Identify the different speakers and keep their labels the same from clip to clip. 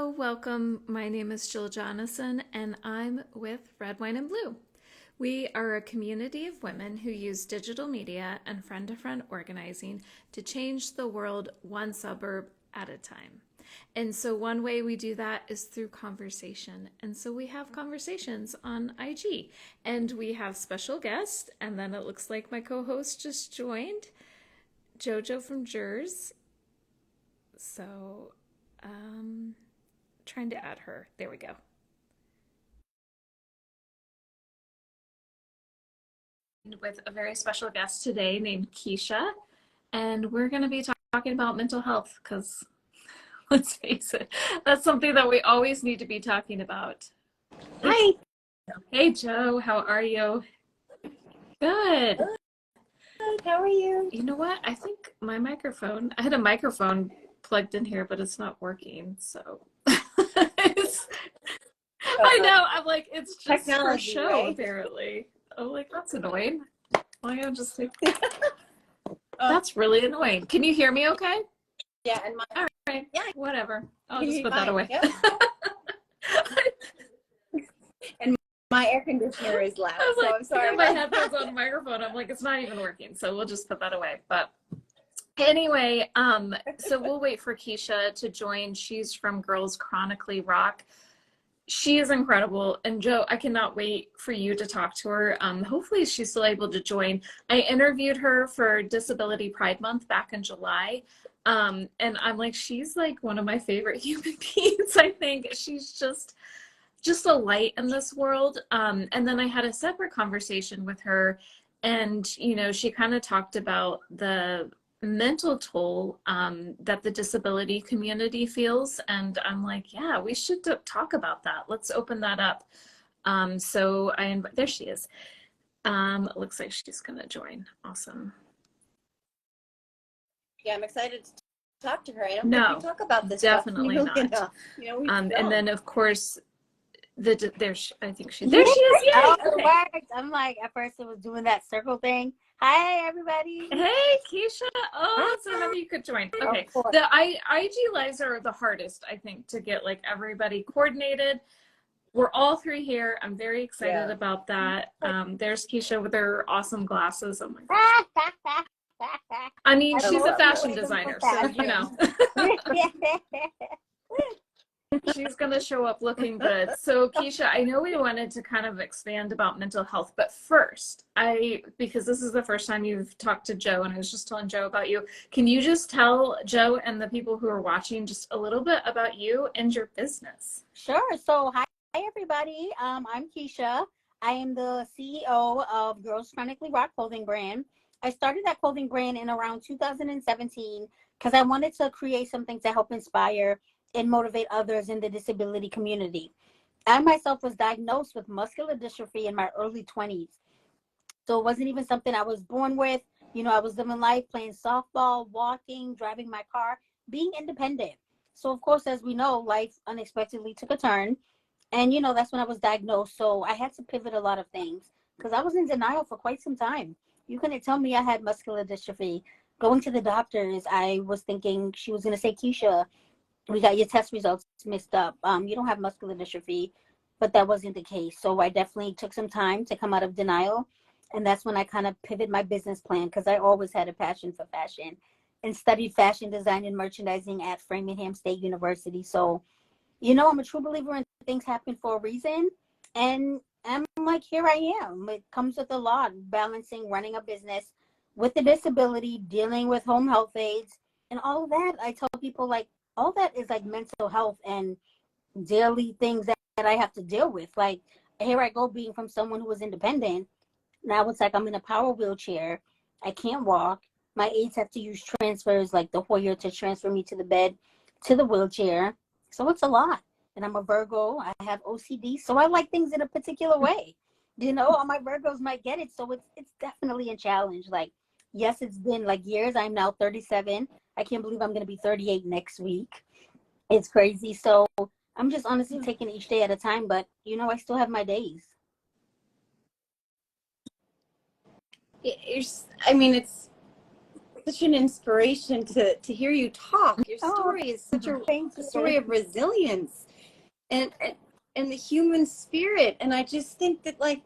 Speaker 1: Hello, welcome. My name is Jill Jonathan, and I'm with Red, Wine, and Blue. We are a community of women who use digital media and friend to friend organizing to change the world one suburb at a time. And so, one way we do that is through conversation. And so, we have conversations on IG, and we have special guests. And then it looks like my co host just joined, JoJo from Jers. So, trying to add her. There we go. With a very special guest today named Keisha, and we're going to be talking about mental health because let's face it, that's something that we always need to be talking about.
Speaker 2: Hi.
Speaker 1: Hey, Joe, how are you? Good.
Speaker 2: Good. How are you?
Speaker 1: You know what? I think my microphone, I had a microphone plugged in here, but it's not working. So I know. I'm like, it's just
Speaker 2: Technology,
Speaker 1: for show,
Speaker 2: right?
Speaker 1: apparently. I'm like, that's annoying. Why I'm just like, that's really annoying. Can you hear me okay?
Speaker 2: Yeah, and my
Speaker 1: All right.
Speaker 2: yeah,
Speaker 1: Whatever. I'll just
Speaker 2: you're
Speaker 1: put that
Speaker 2: fine.
Speaker 1: away.
Speaker 2: Yep. And my air conditioner is loud,
Speaker 1: I was
Speaker 2: so
Speaker 1: like,
Speaker 2: I'm sorry.
Speaker 1: my headphones on the microphone. I'm like, it's not even working. So we'll just put that away. But anyway, so we'll wait for Keisha to join. She's from Girls Chronically Rock. She is incredible. And Joe, I cannot wait for you to talk to her. Hopefully she's still able to join. I interviewed her for Disability Pride Month back in July. And I'm like, she's like one of my favorite human beings. I think she's just a light in this world. And then I had a separate conversation with her, and she kind of talked about the mental toll that the disability community feels, and I'm like, yeah, we should talk about that. Let's open that up. So there she is. It looks like she's gonna join. Awesome.
Speaker 2: Yeah, I'm excited to talk to her. I don't
Speaker 1: No,
Speaker 2: think we talk about this
Speaker 1: definitely
Speaker 2: stuff
Speaker 1: not.
Speaker 2: enough. We don't.
Speaker 1: And then of course I think
Speaker 3: There
Speaker 1: she is. Yay!
Speaker 3: Oh, it
Speaker 1: Okay.
Speaker 3: worked. I'm like, at first it was doing that circle thing. Hi, everybody.
Speaker 1: Hey, Keisha. Oh, so
Speaker 3: Hi.
Speaker 1: happy you could join. Okay.
Speaker 3: Of course.
Speaker 1: The IG lives are the hardest, I think, to get like everybody coordinated. We're all three here. I'm very excited about that. There's Keisha with her awesome glasses. Oh my gosh. I mean, she's a fashion designer, so she's going to show up looking good. So Keisha, I know we wanted to kind of expand about mental health, but first, because this is the first time you've talked to Joe, and I was just telling Joe about you, can you just tell Joe and the people who are watching just a little bit about you and your business?
Speaker 3: Sure. So, hi, everybody. I'm Keisha. I am the CEO of Girls Chronically Rock clothing brand. I started that clothing brand in around 2017 because I wanted to create something to help inspire and motivate others in the disability community. I myself was diagnosed with muscular dystrophy in my early 20s. So it wasn't even something I was born with. I was living life, playing softball, walking, driving my car, being independent. So, of course, as we know, life unexpectedly took a turn. And, that's when I was diagnosed. So I had to pivot a lot of things because I was in denial for quite some time. You couldn't tell me I had muscular dystrophy. Going to the doctors, I was thinking she was going to say, Keisha, we got your test results mixed up. You don't have muscular dystrophy, but that wasn't the case. So I definitely took some time to come out of denial. And that's when I kind of pivoted my business plan because I always had a passion for fashion and studied fashion design and merchandising at Framingham State University. So, I'm a true believer in things happen for a reason. And I'm like, here I am. It comes with a lot, balancing running a business with a disability, dealing with home health aides, and all of that. I tell people, like, all that is like mental health and daily things that I have to deal with. Like, here I go being from someone who was independent. Now it's like I'm in a power wheelchair. I can't walk. My aides have to use transfers like the Hoyer to transfer me to the bed, to the wheelchair. So it's a lot. And I'm a Virgo. I have OCD. So I like things in a particular way. All my Virgos might get it. So it's definitely a challenge. Like, yes, it's been like years. I'm now 37. I can't believe I'm going to be 38 next week. It's crazy. So I'm just honestly taking each day at a time. But, I still have my days.
Speaker 2: It's such an inspiration to hear you talk. Your
Speaker 3: Oh,
Speaker 2: story is such
Speaker 3: thank
Speaker 2: a
Speaker 3: you.
Speaker 2: story of resilience and the human spirit. And I just think that like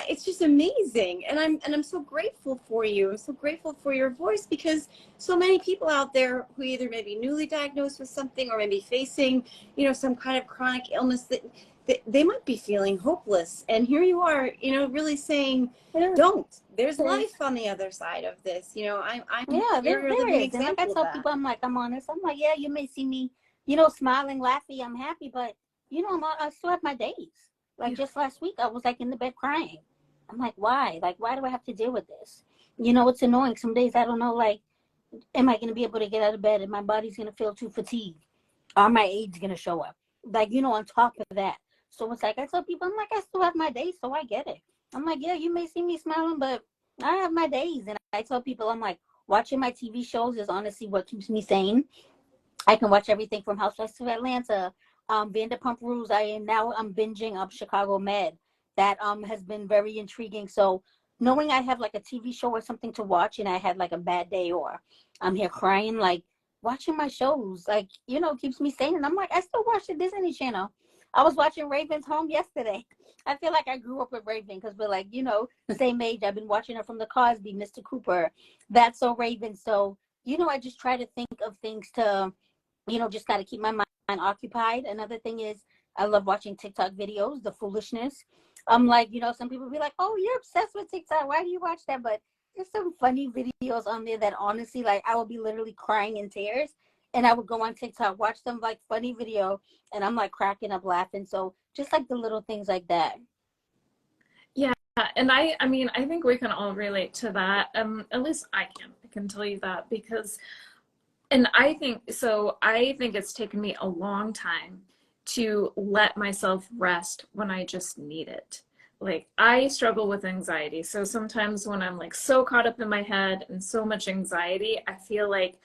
Speaker 2: it's just amazing, and I'm so grateful for you. I'm so grateful for your voice, because so many people out there who either may be newly diagnosed with something or maybe facing, you know, some kind of chronic illness that they might be feeling hopeless, and here you are, you know, really saying, don't. There's life on the other side of this. You know,
Speaker 3: Yeah,
Speaker 2: you're a
Speaker 3: there
Speaker 2: living
Speaker 3: is. And like I
Speaker 2: example of
Speaker 3: tell
Speaker 2: that.
Speaker 3: people, I'm like, I'm honest. I'm like, yeah, you may see me, you know, smiling, laughing, I'm happy, but you know, I still have my days. Like just last week, I was like in the bed crying. I'm like, why? Like, why do I have to deal with this? You know, it's annoying. Some days I don't know, like, am I going to be able to get out of bed and my body's going to feel too fatigued? Are my aids going to show up? Like, you know, on top of that. So it's like, I tell people, I'm like, I still have my days, so I get it. I'm like, yeah, you may see me smiling, but I have my days. And I tell people, I'm like, watching my TV shows is honestly what keeps me sane. I can watch everything from Housewives of Atlanta, Vanderpump Rules. I'm binging up Chicago Med. That has been very intriguing. So knowing I have like a TV show or something to watch, and I had like a bad day, or I'm here crying, like watching my shows, like, you know, keeps me sane. And I'm like, I still watch the Disney Channel. I was watching Raven's Home yesterday. I feel like I grew up with Raven because we're like, you know, same age. I've been watching her from the Cosby, Mr. Cooper. That's So Raven. So, you know, I just try to think of things to, you know, just got to keep my mind occupied. Another thing is I love watching TikTok videos, the foolishness. I'm like, you know, some people be like, oh, you're obsessed with TikTok. Why do you watch that? But there's some funny videos on there that honestly, like, I would be literally crying in tears. And I would go on TikTok, watch them like funny video, and I'm like cracking up laughing. So just like the little things like that.
Speaker 1: Yeah, and I mean, I think we can all relate to that. At least I can tell you that because, and I think so. I think it's taken me a long time to let myself rest when I just need it. Like I struggle with anxiety. So sometimes when I'm like so caught up in my head and so much anxiety, I feel like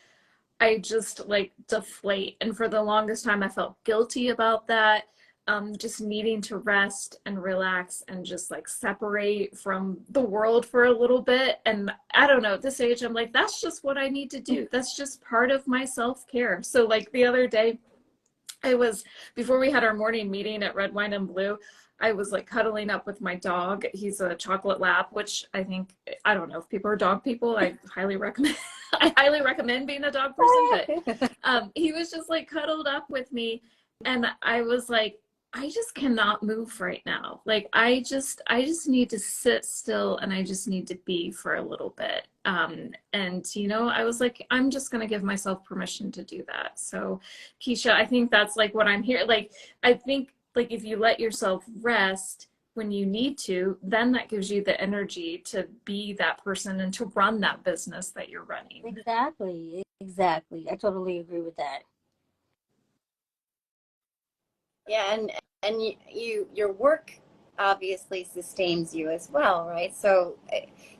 Speaker 1: I just like deflate. And for the longest time, I felt guilty about that. Just needing to rest and relax and just like separate from the world for a little bit. And I don't know, at this age, I'm like, that's just what I need to do. That's just part of my self-care. So like the other day, before we had our morning meeting at Red Wine and Blue, I was like cuddling up with my dog. He's a chocolate lab, which I don't know if people are dog people. I highly recommend, I highly recommend being a dog person, but he was just like cuddled up with me. And I was like, I just cannot move right now. Like I just need to sit still and I just need to be for a little bit. And you know, I was like, I'm just gonna give myself permission to do that. So Keisha, I think that's like what I'm here. Like, I think like if you let yourself rest when you need to, then that gives you the energy to be that person and to run that business that you're running.
Speaker 3: Exactly. Exactly. I totally agree with that.
Speaker 2: Yeah, and your work obviously sustains you as well, right? So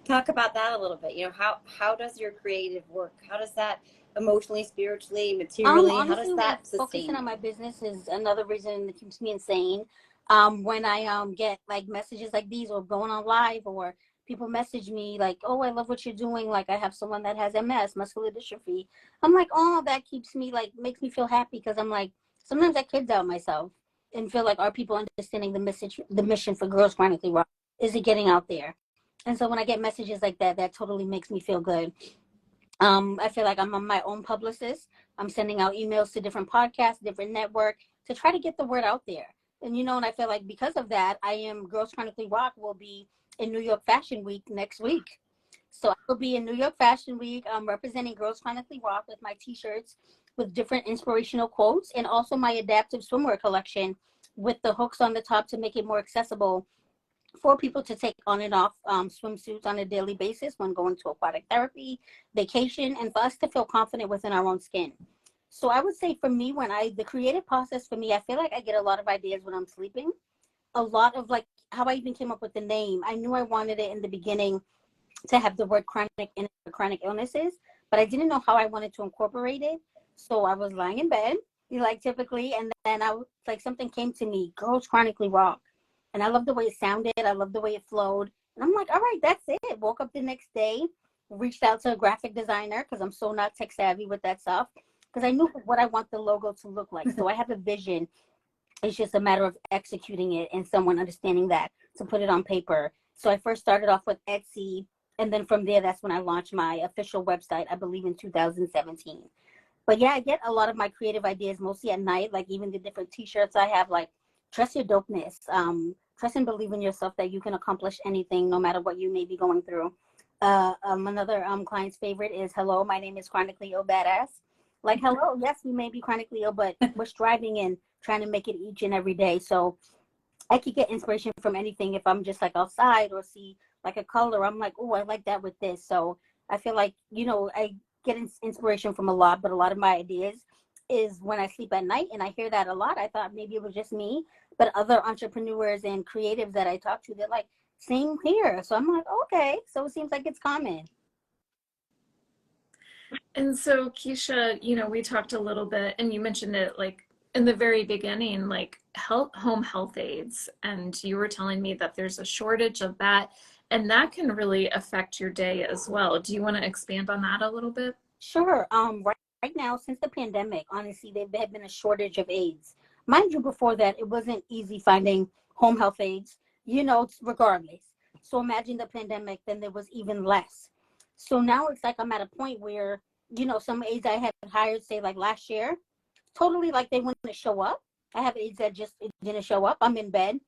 Speaker 2: talk about that a little bit. You know, how does your creative work, how does that emotionally, spiritually, materially, how does
Speaker 3: Honestly, like
Speaker 2: that sustain
Speaker 3: focusing on
Speaker 2: you?
Speaker 3: my business is another reason that keeps me insane. When I get like messages like these or going on live, or people message me like, "Oh, I love what you're doing." Like I have someone that has MS, muscular dystrophy. I'm like, "Oh, that keeps me like makes me feel happy," because I'm like, sometimes I kid doubt myself and feel like, are people understanding the mission for Girls Chronically Rock? Is it getting out there? And so when I get messages like that, that totally makes me feel good. I feel like I'm my own publicist. I'm sending out emails to different podcasts, different network to try to get the word out there. And you know, and I feel like because of that, Girls Chronically Rock will be in New York Fashion Week next week. So I will be in New York Fashion Week, representing Girls Chronically Rock with my T-shirts with different inspirational quotes, and also my adaptive swimwear collection with the hooks on the top to make it more accessible for people to take on and off swimsuits on a daily basis when going to aquatic therapy, vacation, and for us to feel confident within our own skin. So I would say for me, the creative process for me, I feel like I get a lot of ideas when I'm sleeping. A lot of like how I even came up with the name. I knew I wanted it in the beginning to have the word chronic in chronic illnesses, but I didn't know how I wanted to incorporate it. So I was lying in bed, you know, like typically, and then like something came to me, Girls Chronically Rock. And I love the way it sounded. I love the way it flowed. And I'm like, all right, that's it. Woke up the next day, reached out to a graphic designer because I'm so not tech savvy with that stuff. Because I knew what I want the logo to look like. So I have a vision. It's just a matter of executing it and someone understanding that to put it on paper. So I first started off with Etsy. And then from there, that's when I launched my official website, I believe in 2017. But yeah, I get a lot of my creative ideas mostly at night, like even the different t-shirts I have, like trust your dopeness, trust and believe in yourself that you can accomplish anything no matter what you may be going through. Another client's favorite is hello, my name is Chronically Ill Badass. Like, hello, yes, we may be chronically ill, but we're striving and trying to make it each and every day. So I could get inspiration from anything. If I'm just like outside or see like a color, I'm like, oh, I like that with this. So I feel like, I get inspiration from a lot, but a lot of my ideas is when I sleep at night, and I hear that a lot. I thought maybe it was just me, but other entrepreneurs and creatives that I talk to, they're like, same here. So I'm like, okay, so it seems like it's common.
Speaker 1: And so, Keisha, we talked a little bit, and you mentioned it like in the very beginning, like home health aides, and you were telling me that there's a shortage of that, and that can really affect your day as well. Do you want to expand on that a little bit?
Speaker 3: Sure. Right now, since the pandemic, honestly, there had been a shortage of aides. Mind you, before that, it wasn't easy finding home health aides, regardless. So imagine the pandemic, then there was even less. So now it's like I'm at a point where, some aides I had hired, say like last year, totally like they wouldn't show up. I have aides that just didn't show up. I'm in bed,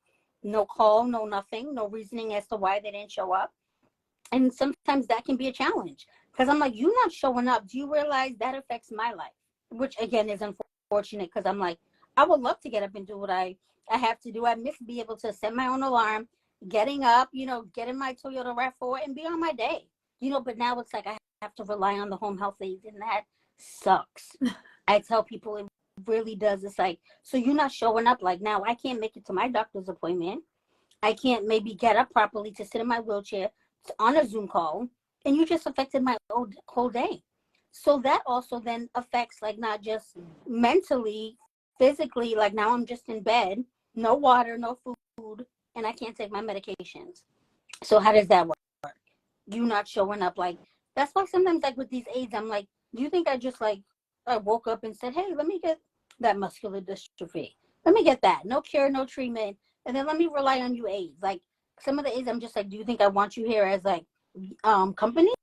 Speaker 3: no call, no nothing, no reasoning as to why they didn't show up. And sometimes that can be a challenge because I'm like, you not showing up. Do you realize that affects my life? Which again is unfortunate because I'm like, I would love to get up and do what I have to do. I miss being able to set my own alarm, getting up, getting my Toyota RAV4 and be on my day. But now it's like I have to rely on the home health aides, and that sucks. I tell people it really does. It's like, so you're not showing up. Like now I can't make it to my doctor's appointment. I can't maybe get up properly to sit in my wheelchair on a Zoom call, and you just affected my whole day. So that also then affects like not just mentally, physically, like now I'm just in bed, no water, no food, and I can't take my medications. So how does that work? You not showing up, like that's why sometimes like with these aids, I'm like, do you think I woke up and said, hey, let me get that muscular dystrophy. Let me get that. No cure, no treatment. And then let me rely on you aids. Like some of the aids, I'm just like, do you think I want you here as like company?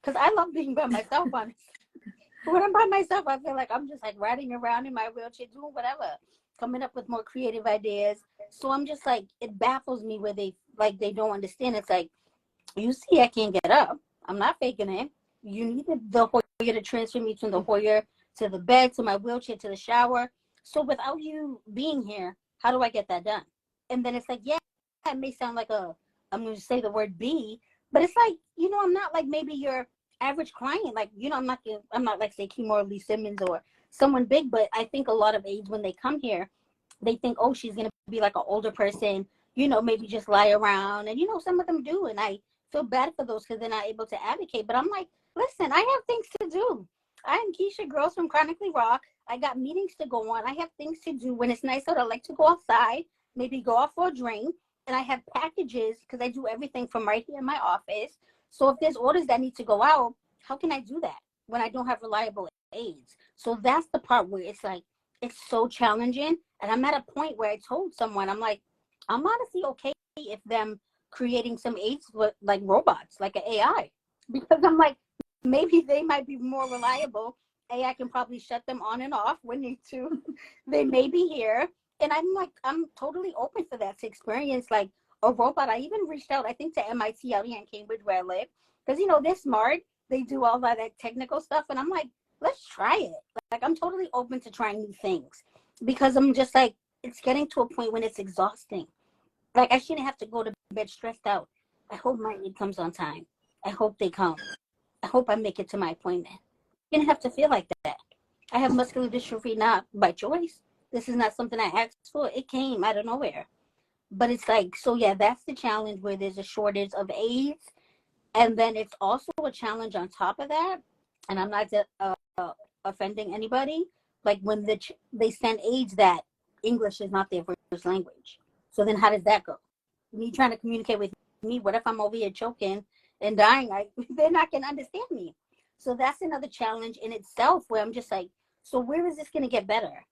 Speaker 3: Because I love being by myself. When I'm by myself, I feel like I'm just like riding around in my wheelchair, doing whatever, coming up with more creative ideas. So I'm just like, it baffles me where they don't understand. It's like, you see, I can't get up. I'm not faking it. You need the Hoyer to transfer me from the Hoyer to the bed, to my wheelchair, to the shower. So without you being here, how do I get that done? And then it's like, yeah, it may sound like I'm going to say the word B, but it's like, I'm not like maybe your average client. Like, I'm not like say Kimora Lee Simmons or someone big, but I think a lot of aides, when they come here, they think, oh, she's going to be like an older person, maybe just lie around. And, some of them do. And I feel bad for those because they're not able to advocate. But I'm like, listen, I have things to do. I'm Keisha Greaves from Chronically Rock. I got meetings to go on. I have things to do. When it's nice out, I like to go outside, maybe go out for a drink. And I have packages because I do everything from right here in my office. So if there's orders that need to go out, how can I do that when I don't have reliable aids? So that's the part where it's like, it's so challenging. And I'm at a point where I told someone, I'm like, I'm honestly okay if them creating some aids with like robots, like an AI, because I'm like, maybe they might be more reliable. AI can probably shut them on and off when need to. They may be here. And I'm like, I'm totally open for that to experience like a robot. I even reached out, I think, to MIT out here in Cambridge where I live, because they're smart. They do all that technical stuff. And I'm like, let's try it. Like I'm totally open to trying new things because I'm just like, it's getting to a point when it's exhausting. Like I shouldn't have to go to bed stressed out. I hope my aide comes on time. I hope they come. I hope I make it to my appointment. You didn't have to feel like that. I have muscular dystrophy not by choice. This is not something I asked for. It came out of nowhere. But it's like, so yeah, that's the challenge where there's a shortage of aides. And then it's also a challenge on top of that. And I'm not offending anybody. Like when they send aides that English is not their first language. So then how does that go? Me trying to communicate with me, what if I'm over here choking and dying, they're not going to understand me. So that's another challenge in itself where I'm just like, so where is this going to get better?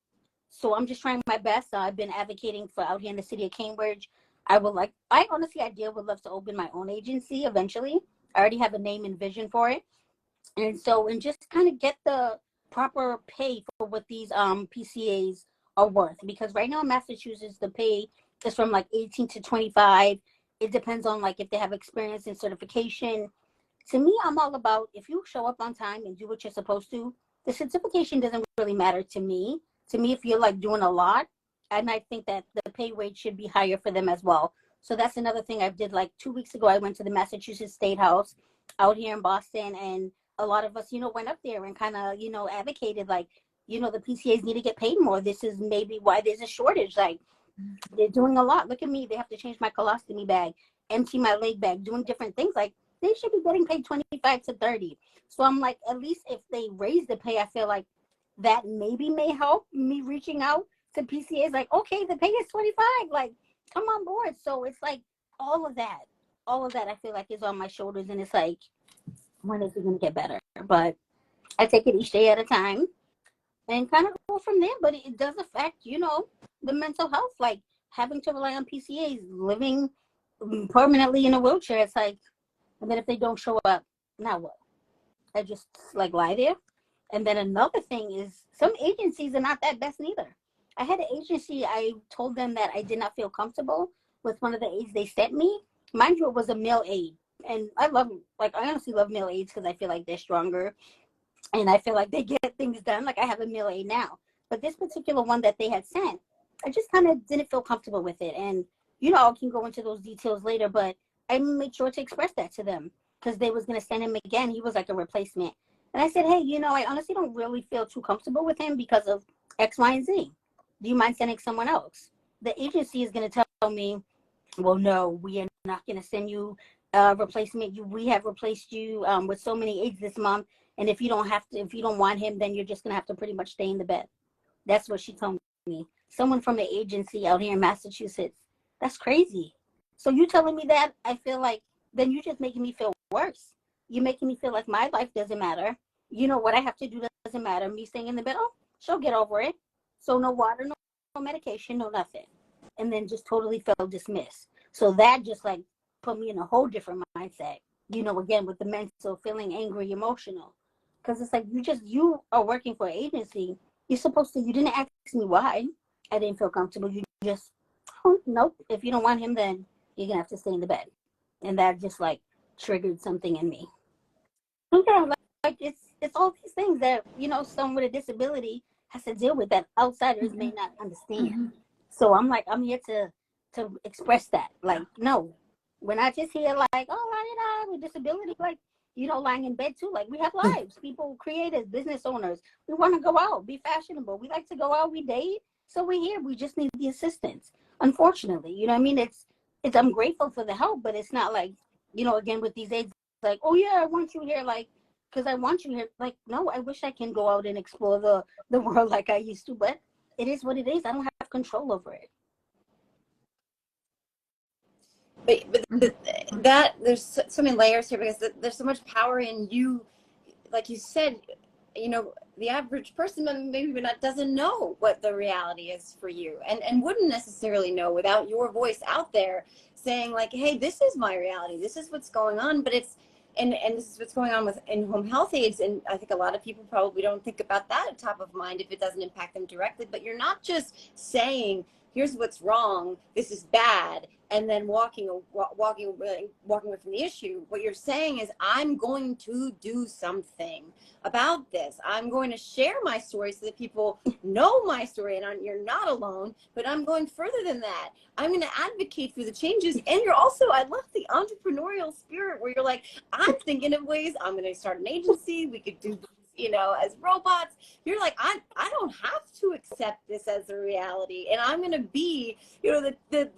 Speaker 3: So I'm just trying my best. I've been advocating for out here in the city of Cambridge. I would love to open my own agency eventually. I already have a name and vision for it. And just kind of get the proper pay for what these PCAs are worth. Because right now in Massachusetts, the pay is from like 18 to 25. It depends on like if they have experience in certification. To me, I'm all about if you show up on time and do what you're supposed to, the certification doesn't really matter to me. To me, if you're like doing a lot, and I think that the pay rate should be higher for them as well. So that's another thing I did. Like 2 weeks ago, I went to the Massachusetts State House out here in Boston, and a lot of us, went up there and kind of, advocated like, the PCAs need to get paid more. This is maybe why there's a shortage. Like they're doing a lot. Look at me. They have to change my colostomy bag, empty my leg bag, doing different things. Like they should be getting paid 25 to 30. So I'm like, at least if they raise the pay, I feel like that maybe may help me reaching out to PCAs. Like, okay, the pay is 25. Like, come on board. So it's like all of that I feel like is on my shoulders. And it's like, when is it going to get better? But I take it each day at a time and kind of go from there. But it does affect, the mental health, like having to rely on PCAs, living permanently in a wheelchair. It's like, and then if they don't show up, now what? I just like lie there. And then another thing is some agencies are not that best neither. I had an agency, I told them that I did not feel comfortable with one of the aides they sent me. Mind you, it was a male aide. And I honestly love male aides because I feel like they're stronger and I feel like they get things done. Like I have a male aide now. But this particular one that they had sent, I just kind of didn't feel comfortable with it. And, I can go into those details later, but I made sure to express that to them because they was going to send him again. He was like a replacement. And I said, hey, I honestly don't really feel too comfortable with him because of X, Y, and Z. Do you mind sending someone else? The agency is going to tell me, well, no, we are not going to send you a replacement. We have replaced you with so many aides this month. And if you don't want him, then you're just going to have to pretty much stay in the bed. That's what she told me. Someone from the agency out here in Massachusetts. That's crazy. So you telling me that, I feel like, then you're just making me feel worse. You're making me feel like my life doesn't matter. What I have to do doesn't matter. Me staying in the bed, she'll get over it. So no water, no medication, no nothing. And then just totally felt dismissed. So that just like put me in a whole different mindset, again, with the mental, feeling angry, emotional. Because it's like, you are working for an agency. You didn't ask me why I didn't feel comfortable. You just, nope. If you don't want him, then you're going to have to stay in the bed. And that just like triggered something in me. Okay, like it's all these things that, someone with a disability has to deal with that outsiders may not understand. Mm-hmm. So I'm here to express that. Like, no, we're not just here like, oh, with disability, like, lying in bed too. Like, we have lives. People, creators, business owners. We want to go out, be fashionable. We like to go out, we date. So we're here. We just need the assistance. Unfortunately, it's I'm grateful for the help, but it's not like, again, with these aides, like, oh yeah, I want you here, like, because I want you here. Like, no, I wish I can go out and explore the world like I used to, but it is what it is. I don't have control over it.
Speaker 2: But that there's so many layers here because there's so much power in you. Like you said, the average person maybe not doesn't know what the reality is for you and wouldn't necessarily know without your voice out there saying like, hey, this is my reality. This is what's going on. But it's, and this is what's going on with in-home health aides. And I think a lot of people probably don't think about that at top of mind if it doesn't impact them directly. But you're not just saying, here's what's wrong, this is bad, and then walking away from the issue. What you're saying is, I'm going to do something about this. I'm going to share my story so that people know my story and you're not alone, but I'm going further than that. I'm going to advocate for the changes. And you're also, I love the entrepreneurial spirit where you're like, I'm thinking of ways, I'm going to start an agency. We could do as robots. You're like, I don't have to accept this as a reality, and I'm going to be, the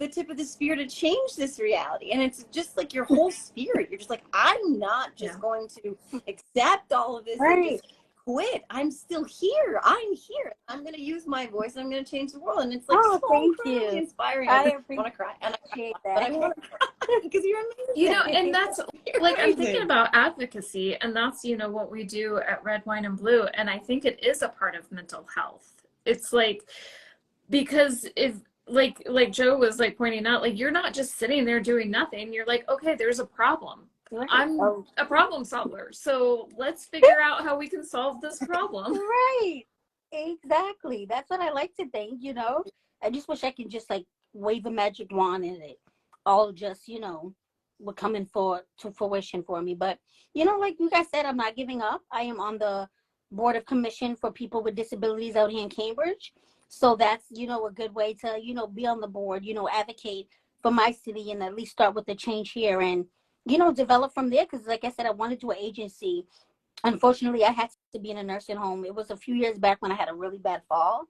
Speaker 2: tip of the spear to change this reality. And it's just like your whole spirit. You're just like, I'm not just going to accept all of this and just quit. I'm still here. I'm here. I'm going to use my voice. And I'm going to change the world. And it's like so incredibly inspiring.
Speaker 3: I
Speaker 2: want to cry. And I
Speaker 3: appreciate that.
Speaker 2: I want to cry. because you're amazing.
Speaker 1: You know, and that's
Speaker 2: You're
Speaker 1: like, I'm thinking
Speaker 2: amazing.
Speaker 1: about advocacy, and that's, you know, what we do at Red Wine and Blue. And I think it is a part of mental health. It's like, because if, like Joe was like pointing out, like, you're not just sitting there doing nothing. You're like, okay, there's a problem.
Speaker 3: Right.
Speaker 1: I'm
Speaker 3: Oh,
Speaker 1: a problem solver. So let's figure out how we can solve this problem.
Speaker 3: right. Exactly. That's what I like to think, you know. I just wish I could just like wave a magic wand and it all just, you know, would come in for to fruition for me. But you know, like you guys said, I'm not giving up. I am on the board of commission for people with disabilities out here in Cambridge. So that's, you know, a good way to, you know, be on the board, you know, advocate for my city and at least start with the change here and, you know, develop from there. Because like I said, I want to do an agency. Unfortunately, I had to be in a nursing home. It was a few years back when I had a really bad fall.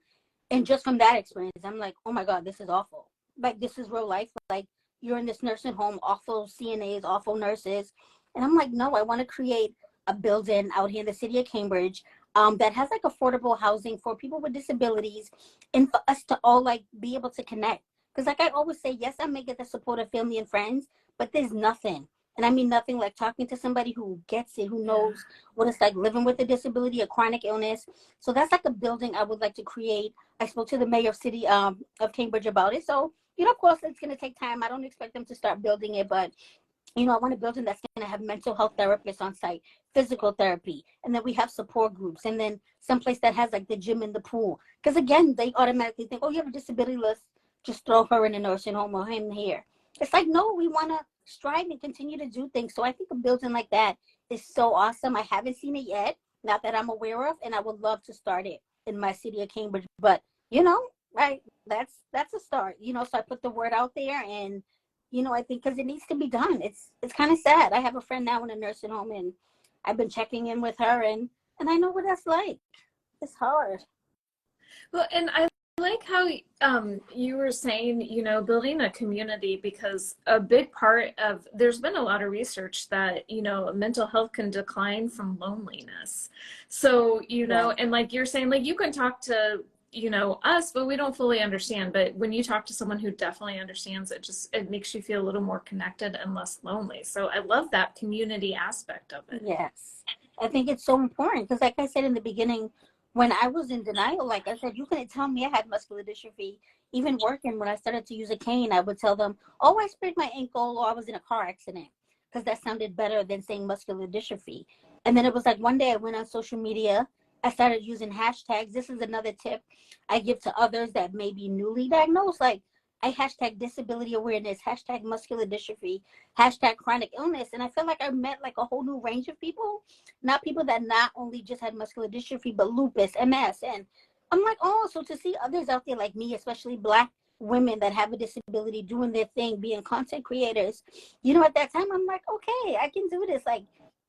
Speaker 3: And just from that experience, I'm like, oh my God, this is awful. Like, this is real life. Like, you're in this nursing home, awful CNAs, awful nurses. And I'm like, no, I want to create a building out here in the city of Cambridge that has like affordable housing for people with disabilities and for us to all like be able to connect. Because like I always say, yes, I may get the support of family and friends, but there's nothing. And I mean nothing like talking to somebody who gets it, who knows what it's like living with a disability, a chronic illness. So that's like a building I would like to create. I spoke to the mayor of city of Cambridge about it. So, you know, of course, it's going to take time. I don't expect them to start building it, but, you know, I want a building that's going to have mental health therapists on site, physical therapy, and then we have support groups, and then someplace that has like the gym and the pool. Because again, they automatically think, oh, you have a disability list, just throw her in a nursing home or him here. It's like, no, we want to strive and continue to do things. So I think a building like that is so awesome. I haven't seen it yet, not that I'm aware of, and I would love to start it in my city of Cambridge. But you know, right? That's a start. You know, so I put the word out there, and you know, I think because it needs to be done. It's kind of sad. I have a friend now in a nursing home, and I've been checking in with her, and I know what that's like. It's hard.
Speaker 1: Well, and I like how you were saying, you know, building a community, because a big part of, there's been a lot of research that, you know, mental health can decline from loneliness. So, you know,
Speaker 3: Right.
Speaker 1: and like you're saying, like you can talk to, you know, us, but we don't fully understand. But when you talk to someone who definitely understands, it makes you feel a little more connected and less lonely. So I love that community aspect of it.
Speaker 3: Yes. I think it's so important because, like I said in the beginning, when I was in denial, like I said, you couldn't tell me I had muscular dystrophy. Even working, when I started to use a cane, I would tell them, oh, I sprained my ankle or I was in a car accident because that sounded better than saying muscular dystrophy. And then it was like one day I went on social media. I started using hashtags. This is another tip I give to others that may be newly diagnosed. Like, I hashtag disability awareness, hashtag muscular dystrophy, hashtag chronic illness. And I feel like I met like a whole new range of people, not people that not only just had muscular dystrophy, but lupus, MS. And I'm like, oh, so to see others out there like me, especially Black women that have a disability doing their thing, being content creators, you know, at that time, I'm like, okay, I can do this. Like,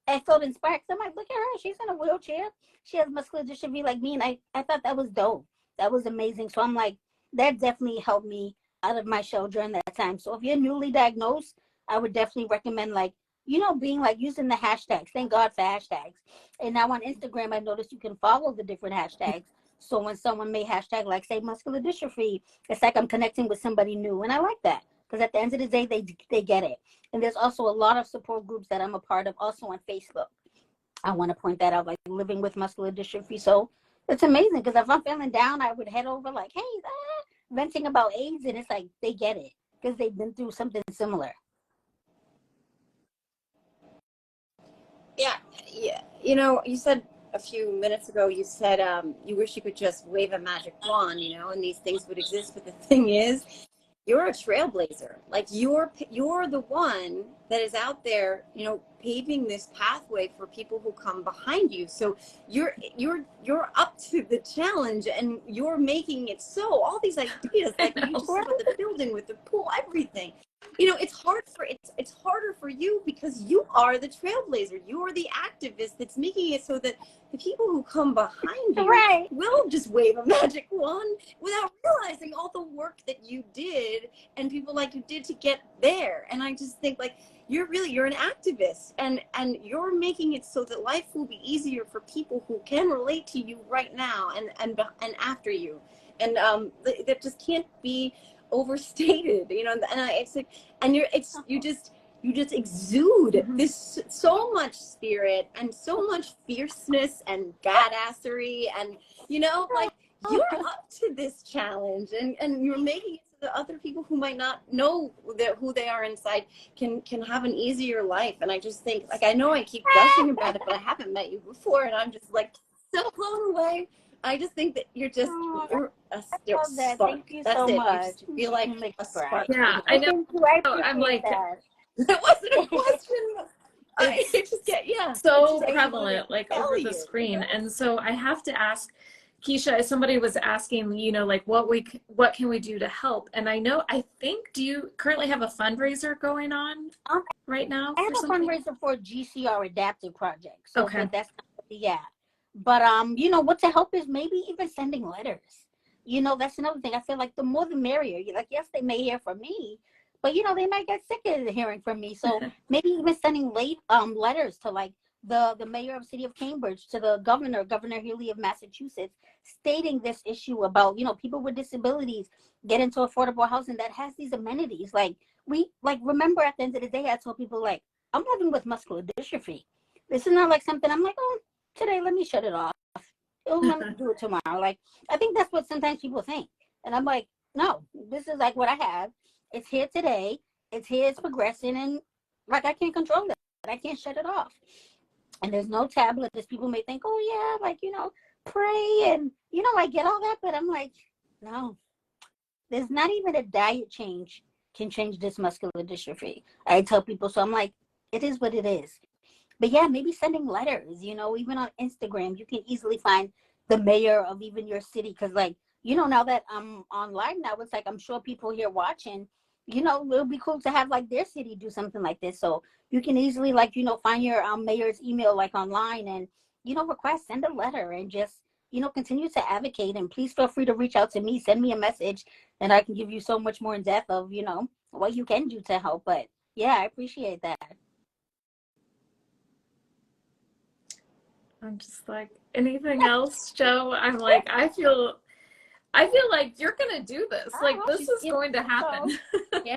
Speaker 3: I felt inspired. I'm like, look at her. She's in a wheelchair. She has muscular dystrophy like me. And I thought that was dope. That was amazing. So I'm like, that definitely helped me out of my shell during that time. So if you're newly diagnosed, I would definitely recommend like, you know, being like using the hashtags. Thank God for hashtags. And now on Instagram, I noticed you can follow the different hashtags. So when someone may hashtag like say muscular dystrophy, it's like I'm connecting with somebody new. And I like that because at the end of the day, they get it. And there's also a lot of support groups that I'm a part of also on Facebook. I want to point that out, like living with muscular dystrophy. So it's amazing because if I'm feeling down, I would head over like, hey, venting about AIDS, and it's like they get it because they've been through something similar.
Speaker 2: Yeah, yeah. You know, you said a few minutes ago, you said you wish you could just wave a magic wand, you know, and these things would exist. But the thing is, you're a trailblazer. Like you're the one that is out there, you know, paving this pathway for people who come behind you. So you're up to the challenge, and you're making it so. All these ideas, like you just said about the building with the pool, everything. You know, it's harder for you because you are the trailblazer. You are the activist that's making it so that the people who come behind you
Speaker 3: Right.
Speaker 2: will just wave a magic wand without realizing all the work that you did and people like you did to get there. And I just think like you're an activist, and you're making it so that life will be easier for people who can relate to you right now and after you. And that just can't be overstated, you know, and it's like, and you just exude this so much spirit and so much fierceness and badassery, and you know, like you're up to this challenge, and you're making it so that other people who might not know who they are inside can have an easier life. And I just think, like, I know I keep gushing about it, but I haven't met you before, and I'm just like so blown away. I just think that you're just you're a spark.
Speaker 3: Thank you
Speaker 2: That's
Speaker 3: so
Speaker 2: it.
Speaker 3: much.
Speaker 2: You just feel like a spark.
Speaker 1: Yeah, I know.
Speaker 3: Thank you. I
Speaker 1: I'm
Speaker 3: appreciate
Speaker 1: like,
Speaker 3: that.
Speaker 2: It wasn't a question. I
Speaker 1: it's
Speaker 2: just get, yeah.
Speaker 1: so
Speaker 2: It's just,
Speaker 1: prevalent, like over the screen. And so I have to ask Keisha, somebody was asking, you know, like what can we do to help? And I think, do you currently have a fundraiser going on right now?
Speaker 3: I have
Speaker 1: for
Speaker 3: a
Speaker 1: something?
Speaker 3: fundraiser for GCR Adaptive Project. So
Speaker 1: Okay.
Speaker 3: but that's yeah. But you know, what to help is maybe even sending letters. You know, that's another thing. I feel like the more the merrier. Like, yes, they may hear from me, but you know, they might get sick of hearing from me. So maybe even sending letters to like the mayor of the city of Cambridge, to the Governor Healy of Massachusetts, stating this issue about, you know, people with disabilities get into affordable housing that has these amenities. Like, we like remember at the end of the day, I told people, like, I'm living with muscular dystrophy. This is not like something I'm like, oh, today let me shut it off. Oh, let me do it tomorrow. Like, I think that's what sometimes people think. And I'm like, no, this is like what I have. It's here today. It's here. It's progressing. And like, I can't control it. I can't shut it off. And there's no tablet. As people may think, oh, yeah, like, you know, pray. And, you know, I get all that. But I'm like, no, there's not even a diet change can change this muscular dystrophy. I tell people. So I'm like, it is what it is. But yeah, maybe sending letters, you know, even on Instagram, you can easily find the mayor of even your city. Because, like, you know, now that I'm online now, it's like I'm sure people here watching, you know, it'll be cool to have like their city do something like this. So you can easily, like, you know, find your mayor's email like online and, you know, request, send a letter, and just, you know, continue to advocate. And please feel free to reach out to me, send me a message, and I can give you so much more in depth of, you know, what you can do to help. But yeah, I appreciate that.
Speaker 1: I'm just like, anything else, Joe? I'm like, I feel like you're gonna do this. Like, this is going to happen.
Speaker 2: Yeah.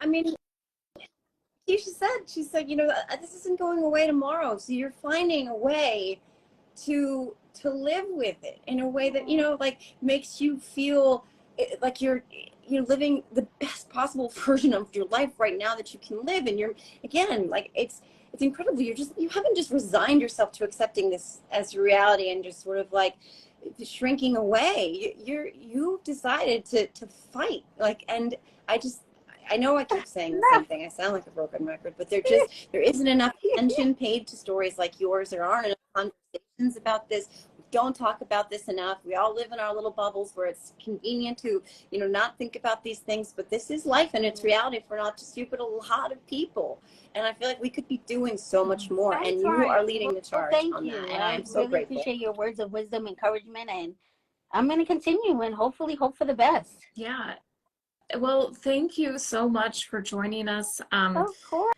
Speaker 2: I mean, she said, you know, this isn't going away tomorrow. So you're finding a way to live with it in a way that, you know, like makes you feel like you're living the best possible version of your life right now that you can live. And you're, again, like, it's incredible. You haven't just resigned yourself to accepting this as reality and just sort of like shrinking away. You decided to fight, like, and I know I keep saying the same thing. I sound like a broken record, but there isn't enough attention paid to stories like yours. There aren't enough conversations about this. We don't talk about this enough. We all live in our little bubbles where it's convenient to, you know, not think about these things. But this is life, and it's reality for not just you, but a lot of people. And I feel like we could be doing so much more. And you are leading the charge on that. And I'm so grateful.
Speaker 3: I appreciate your words of wisdom, encouragement, and I'm going to continue and hopefully hope for the best.
Speaker 1: Yeah. Well, thank you so much for joining us.
Speaker 3: Of course.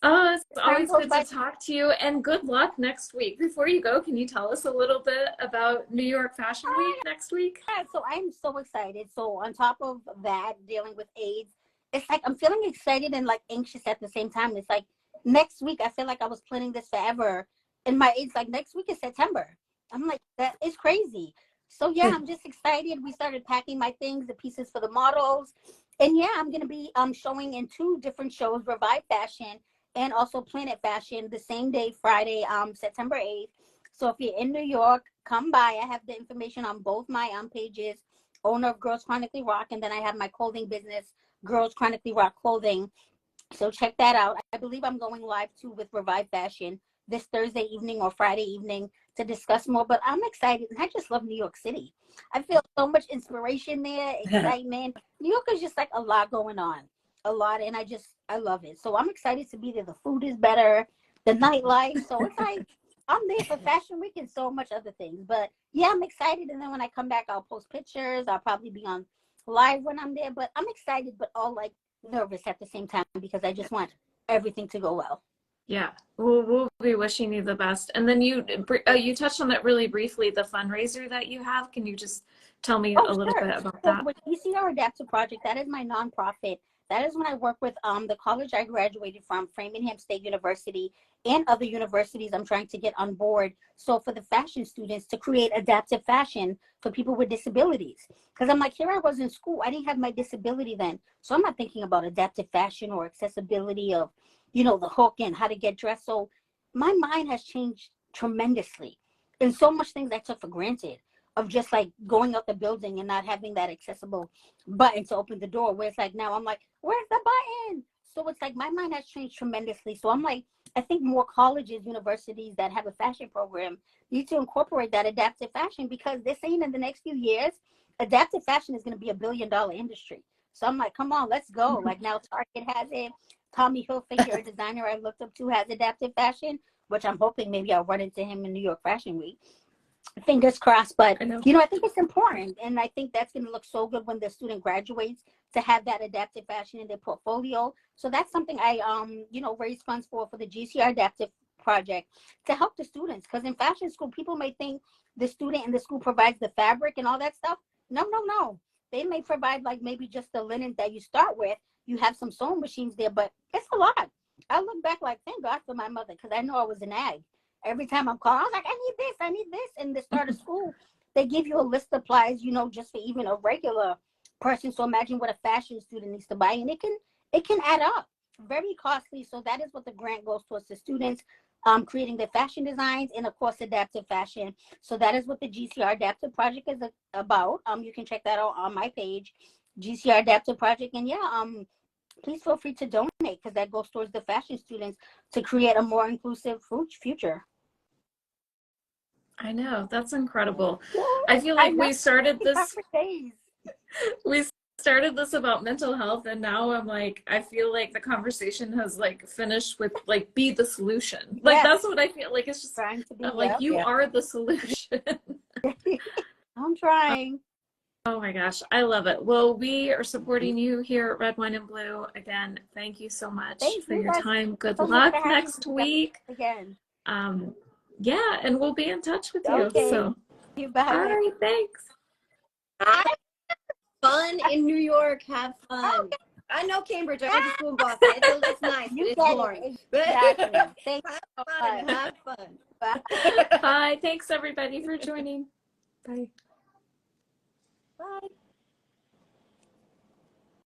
Speaker 1: Oh, it's always good to talk to you, and good luck next week. Before you go, can you tell us a little bit about New York Fashion Week next week?
Speaker 3: Yeah, so I'm so excited. So on top of that, dealing with AIDS, it's like I'm feeling excited and like anxious at the same time. It's like next week, I feel like I was planning this forever, and my AIDS, like, next week is September. I'm like, that is crazy. So yeah, I'm just excited. We started packing my things, the pieces for the models. And yeah, I'm going to be showing in 2 different shows, Revive Fashion and also Planet Fashion, the same day, Friday, September 8th. So if you're in New York, come by. I have the information on both my pages, owner of Girls Chronically Rock, and then I have my clothing business, Girls Chronically Rock Clothing. So check that out. I believe I'm going live too with Revive Fashion this Thursday evening or Friday evening to discuss more. But I'm excited, and I just love New York City. I feel so much inspiration there, excitement. New York is just like a lot going on, a lot, and I love it. So I'm excited to be there. The food is better, the nightlife. So it's like I'm there for Fashion Week and so much other things. But yeah, I'm excited. And then when I come back, I'll post pictures. I'll probably be on live when I'm there. But I'm excited, but all like nervous at the same time because I just want everything to go well.
Speaker 1: Yeah, we'll be wishing you the best. And then you touched on that really briefly, the fundraiser that you have. Can you just tell me
Speaker 3: Oh,
Speaker 1: a little
Speaker 3: sure.
Speaker 1: bit about
Speaker 3: So
Speaker 1: that?
Speaker 3: with ECR Adaptive Project, that is my nonprofit. That is when I work with the college I graduated from, Framingham State University, and other universities I'm trying to get on board. So for the fashion students to create adaptive fashion for people with disabilities. Because I'm like, here I was in school, I didn't have my disability then. So I'm not thinking about adaptive fashion or accessibility of, the hook and how to get dressed. So my mind has changed tremendously. And so much things I took for granted of just like going out the building and not having that accessible button to open the door, where it's like now I'm like, where's the button? So it's like my mind has changed tremendously. So I'm like, I think more colleges, universities that have a fashion program need to incorporate that adaptive fashion, because they're saying in the next few years adaptive fashion is going to be $1 billion industry. So I'm like, come on, let's go. Like now Target has it. Tommy Hilfiger, a designer I looked up to, has adaptive fashion, which I'm hoping maybe I'll run into him in New York Fashion Week. Fingers crossed. But
Speaker 1: I know.
Speaker 3: I think it's important, and I think that's going to look so good when the student graduates, to have that adaptive fashion in their portfolio. So that's something I raise funds for the GCR Adaptive Project, to help the students, because in fashion school people may think the student in the school provides the fabric and all that stuff. No, they may provide like maybe just the linen that you start with. You have some sewing machines there, but it's a lot. I look back like, thank God for my mother, because I know I was an ag. Every time I'm calling, I was like, I need this. And the start of school, they give you a list of supplies, just for even a regular person. So imagine what a fashion student needs to buy, and it can add up. Very costly. So that is what the grant goes towards, the students creating their fashion designs, and of course adaptive fashion. So that is what the GCR Adaptive Project is about. You can check that out on my page, GCR Adaptive Project. And yeah, please feel free to donate, because that goes towards the fashion students to create a more inclusive future.
Speaker 1: I know, that's incredible.
Speaker 3: Yeah,
Speaker 1: I feel
Speaker 3: I
Speaker 1: like
Speaker 3: know.
Speaker 1: we started this about mental health, and now I'm like, I feel like the conversation has like finished with like, be the solution. Like
Speaker 3: Yes.
Speaker 1: that's what I feel like. It's just
Speaker 3: Trying to be,
Speaker 1: like, you are the solution.
Speaker 3: I'm trying.
Speaker 1: Oh my gosh, I love it. Well, we are supporting you here at Red, Wine, and Blue. Again, thank you so much
Speaker 3: Thank
Speaker 1: for
Speaker 3: you
Speaker 1: your
Speaker 3: guys
Speaker 1: time. Good
Speaker 3: so much
Speaker 1: luck
Speaker 3: for having
Speaker 1: next
Speaker 3: me
Speaker 1: week.
Speaker 3: again.
Speaker 1: Yeah, and we'll be in touch with you.
Speaker 3: Okay.
Speaker 1: So,
Speaker 3: Bye.
Speaker 1: all right, thanks.
Speaker 2: Fun in New York. Have fun. I know Cambridge. I went to school in Boston. It's nice, but it's boring.
Speaker 3: Exactly. Thanks.
Speaker 2: Have fun.
Speaker 3: Bye.
Speaker 1: Bye. Thanks everybody for joining. Bye.
Speaker 2: Bye.